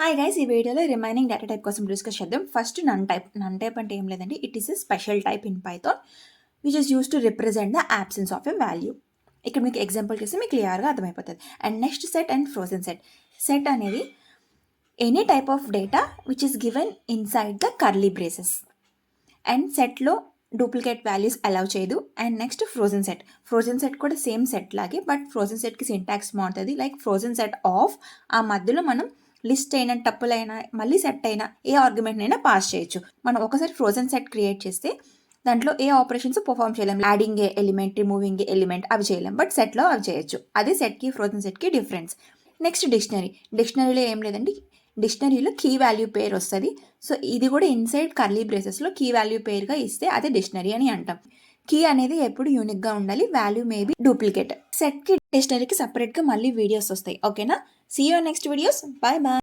Hi guys, ఈ వీడియోలో remaining data type కోసం డిస్కస్ చేద్దాం. ఫస్ట్ నన్ టైప్ అంటే ఏం లేదండి, it is a special type in Python which is use to represent the absence of a value. ఇక్కడ మీకు ఎగ్జాంపుల్ చేస్తే మీకు క్లియర్గా అర్థమైపోతుంది. And next set and frozen set. Set అనేది any type of data which is given inside the curly braces. And సెట్లో duplicate values allow చేయదు. And next frozen set. Frozen set కూడా సేమ్ సెట్ లాగే, but frozen సెట్కి syntax బాగుంటుంది. Like frozen set of, ఆ మధ్యలో మనం లిస్ట్ అయినా టప్పులైనా మళ్ళీ సెట్ అయినా ఏ ఆర్గ్యుమెంట్ అయినా పాస్ చేయొచ్చు. మనం ఒకసారి ఫ్రోజన్ సెట్ క్రియేట్ చేస్తే దాంట్లో ఏ ఆపరేషన్స్ పర్ఫామ్ చేయలేం. యాడింగ్ ఏ ఎలిమెంట్, రిమూవింగ్ ఏ ఎలిమెంట్ అవి చేయలేం, బట్ సెట్లో అవి చేయొచ్చు. అదే సెట్కి ఫ్రోజన్ సెట్కి డిఫరెన్స్. Next dictionary. డిక్షనరీలో ఏం లేదండి, డిక్షనరీలో కీ వాల్యూ పేరు వస్తుంది. సో ఇది కూడా ఇన్సైడ్ కర్లీ బ్రేసెస్లో కీ వాల్యూ పేరుగా ఇస్తే అదే డిక్షనరీ అని అంటాం. కీ అనేది ఎప్పుడు యూనిక్గా ఉండాలి, వాల్యూ మేబీ డూప్లికేట్. సెట్కి డిక్షనరీకి సపరేట్గా మళ్ళీ వీడియోస్ వస్తాయి. ఓకేనా? See you next videos. Bye bye.